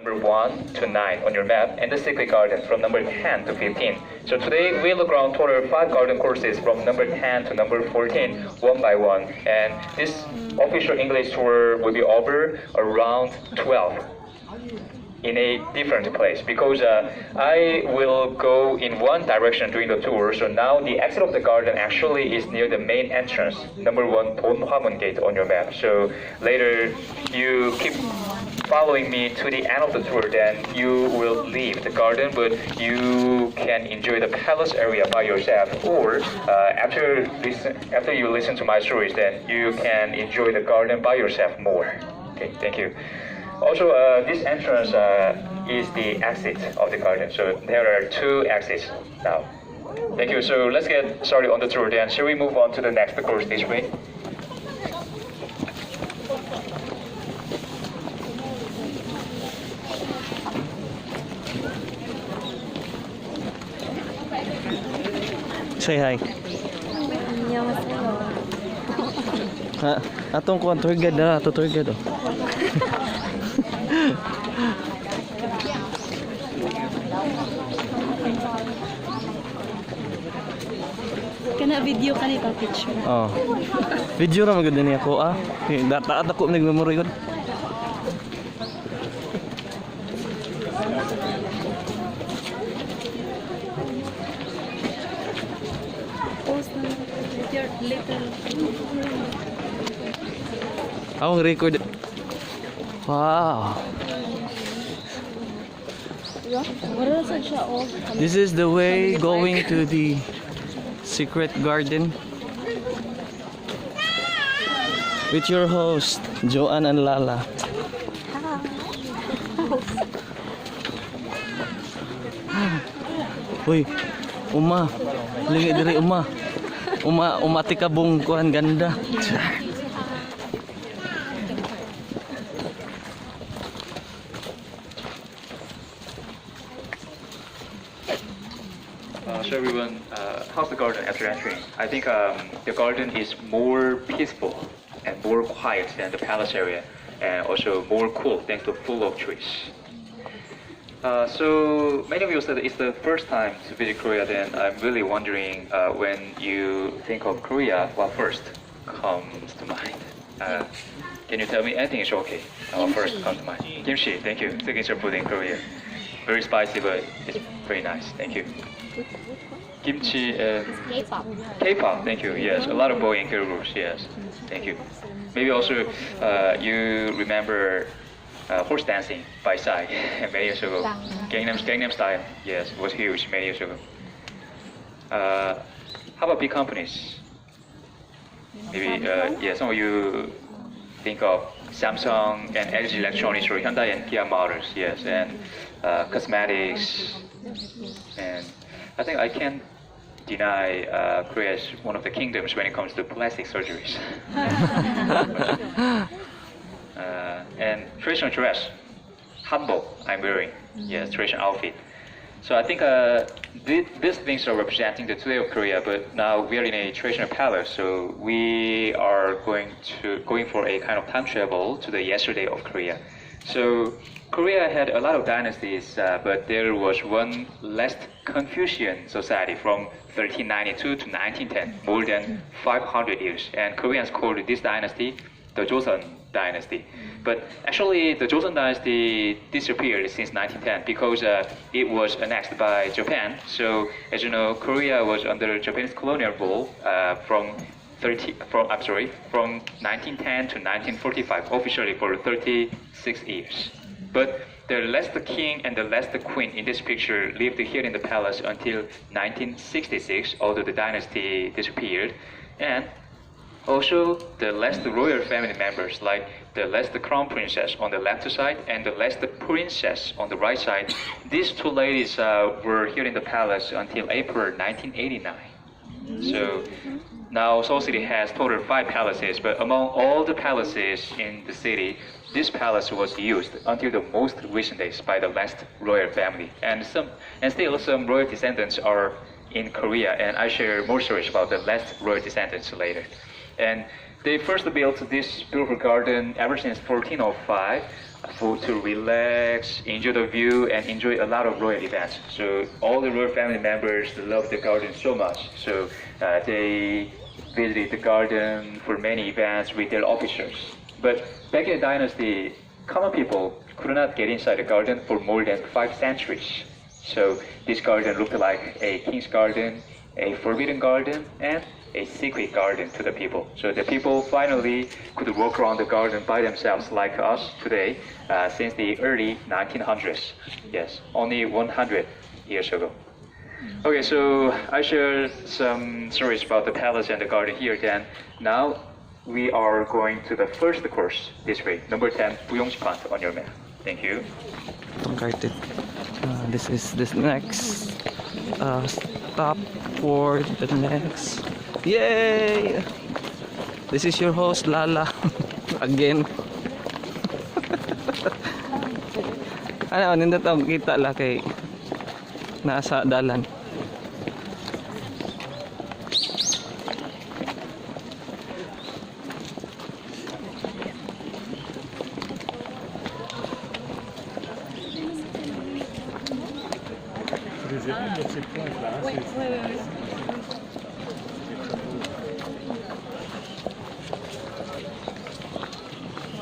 number 1 to 9 on your map, and the Secret Garden from number 10 to 15. So today we look around total 5 garden courses from number 10 to number 14, one by one. And this official English tour will be over around 12 in a different place because I will go in one direction during the tour. So now the exit of the garden actually is near the main entrance, number 1 Bonhwamun gate on your map. So later you keep following me to the end of the tour, then you will leave the garden, but you can enjoy the palace area by yourself. Or after you listen to my stories, then you can enjoy the garden by yourself more. Okay, thank you. Also, this entrance is the exit of the garden. So there are 2 exits now. Thank you. So let's get started on the tour then. Shall we move on to the next course this way? Say hi. 안녕하세요. Atong kuan tour guide na, ato tour guide oh. Kana video ka nito picture. Oh. Video ra magud ni ako ah. Data ako nag-memory gud. Post na your little. Akong record. Wow. Wala sa siya oh. This is the way going to the secret garden with your host Joanne and Lala. Uy, uma. Lingi diri uma. Umati ka bung kuan ganda. So everyone, how's the garden after entering? I think the garden is more peaceful and more quiet than the palace area, and also more cool thanks to full of trees. So many of you said it's the first time to visit Korea. Then I'm really wondering when you think of Korea, what first comes to mind? Can you tell me anything? Is okay. What first comes to mind? Kimchi. Thank you. Signature food in Korea. Very spicy, but it's very nice. Thank you. Kimchi and K-pop. K-pop. Thank you. Yes, a lot of boy and girl groups. Yes. Thank you. Maybe also you remember horse dancing by Psy many years ago. Gangnam Style. Yes, it was huge many years ago. How about big companies? Maybe yeah, some of you think of Samsung and LG Electronics or Hyundai and Kia Motors. Yes, and cosmetics, and I think I can't deny Korea is one of the kingdoms when it comes to plastic surgeries. And traditional dress, hanbok I'm wearing, yes, traditional outfit. So I think these things are representing the today of Korea, but now we are in a traditional palace, so we are going for a kind of time travel to the yesterday of Korea. So Korea had a lot of dynasties, but there was one last Confucian society from 1392 to 1910, more than 500 years, and Koreans called this dynasty the Joseon dynasty. But actually, the Joseon dynasty disappeared since 1910 because it was annexed by Japan. So, as you know, Korea was under Japanese colonial rule from 1910 to 1945, officially for 36 years. But the last king and the last queen in this picture lived here in the palace until 1966, although the dynasty disappeared. And also, the last royal family members, like the last crown princess on the left side and the last princess on the right side, these 2 ladies were here in the palace until April 1989. So now Seoul City has total 5 palaces, but among all the palaces in the city, this palace was used until the most recent days by the last royal family, and still some royal descendants are in Korea, and I share more stories about the last royal descendants later. And they first built this beautiful garden ever since 1405 for to relax, enjoy the view, and enjoy a lot of royal events. So all the royal family members love the garden so much. So they visited the garden for many events with their officers. But back in the dynasty, common people could not get inside the garden for more than 5 centuries. So this garden looked like a king's garden, a forbidden garden, and a secret garden to the people. So the people finally could walk around the garden by themselves like us today since the early 1900s. Yes, only 100 years ago. Okay, so I shared some stories about the palace and the garden here. Then now we are going to the first course this way, number 10, Buyongjipan on your map. Thank you. Garden. This is this next stop for the next. Yay! This is your host Lala again. Ano, nindot ang kita la kay nasa dalan.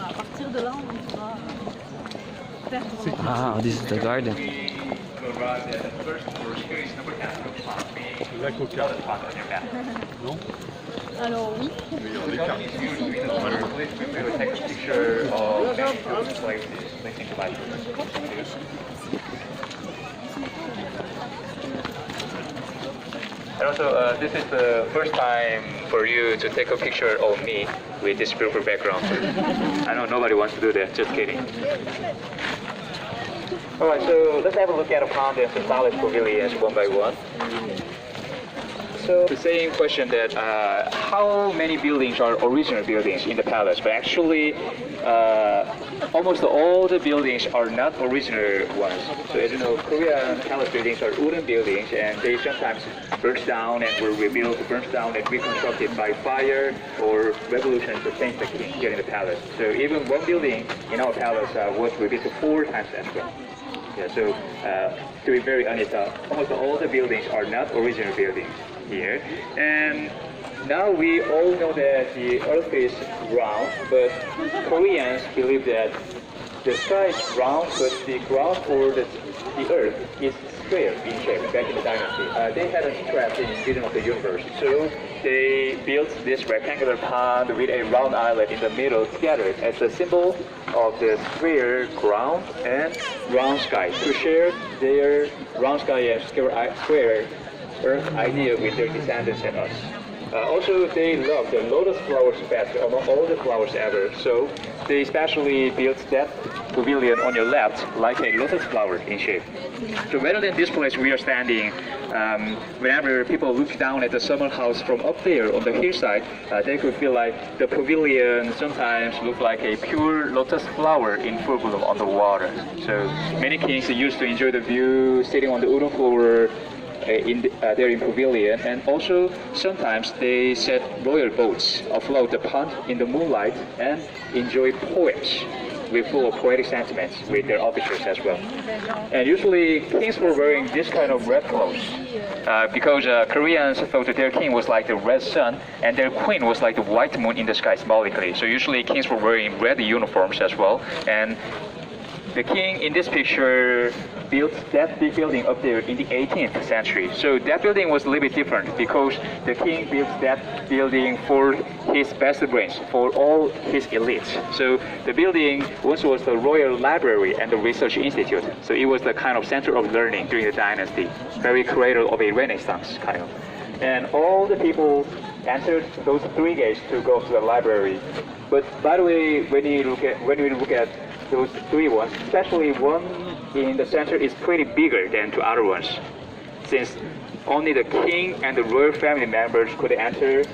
À partir de là, on pourra faire droit. Ah, this is the garden. La coca. Non? Alors oui. We will take a picture of those places linked to life. And also, this is the first time for you to take a picture of me with this beautiful background. I know nobody wants to do that, just kidding. Alright, so let's have a look at the pond and the palace pavilions one by one. So the same question that how many buildings are original buildings in the palace? But actually, almost all the buildings are not original ones. So as you know, Korean palace buildings are wooden buildings, and they sometimes burst down and were rebuilt, burnt down and reconstructed by fire or revolution to change the king here in the palace. So even one building in our palace was rebuilt 4 times as well. Yeah, so to be very honest, almost all the buildings are not original buildings here. And now we all know that the earth is round, but Koreans believe that the sky is round, but the ground or the earth is square in shape back in the dynasty. They had a trap in the middle of the universe, so they built this rectangular pond with a round island in the middle together as a symbol of the square ground and round sky to share their round sky and square earth idea with their descendants and us. Also, they love the lotus flowers best among all the flowers ever, so they especially built that pavilion on your left like a lotus flower in shape. So rather than this place we are standing, whenever people look down at the summer house from up there on the hillside, they could feel like the pavilion sometimes look like a pure lotus flower in full bloom on the water. So many kings used to enjoy the view sitting on the wooden floor there in pavilion, and also sometimes they set royal boats afloat the pond in the moonlight and enjoy poems with full of poetic sentiments with their officers as well. And usually kings were wearing this kind of red clothes because Koreans thought that their king was like the red sun and their queen was like the white moon in the sky symbolically. So usually kings were wearing red uniforms as well. And the king in this picture built that big building up there in the 18th century. So that building was a little bit different because the king built that building for his best brains, for all his elites. So the building once was the royal library and the research institute. So it was the kind of center of learning during the dynasty, very cradle of a Renaissance kind of. And all the people entered those 3 gates to go to the library. But by the way, when we look at those 3 ones, especially one in the center is pretty bigger than 2 other ones, since only the king and the royal family members could enter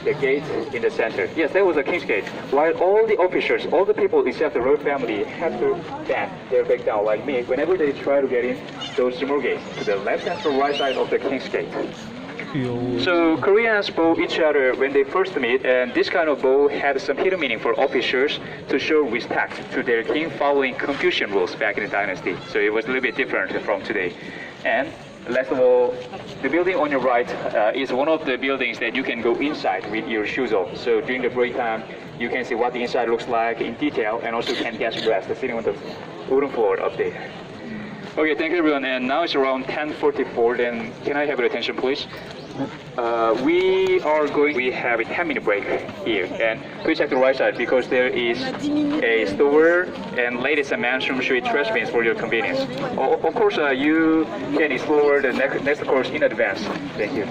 the gate in the center. Yes, that was the king's gate. While all the officers, all the people except the royal family had to bend their back down like me whenever they try to get in those small gates to the left and to the right side of the king's gate. So Koreans bow each other when they first meet, and this kind of bow had some hidden meaning for officers to show respect to their king following Confucian rules back in the dynasty. So it was a little bit different from today. And last of all, the building on your right is one of the buildings that you can go inside with your shoes off. So during the break time, you can see what the inside looks like in detail, and also can get rest sitting on the wooden floor up there. Okay, thank you everyone. And now it's around 10:44. Then can I have your attention, please? We have a 10-minute break here, and please check the right side because there is a store and ladies and men's room with trash bins for your convenience. Of course, you can explore the next course in advance. Thank you.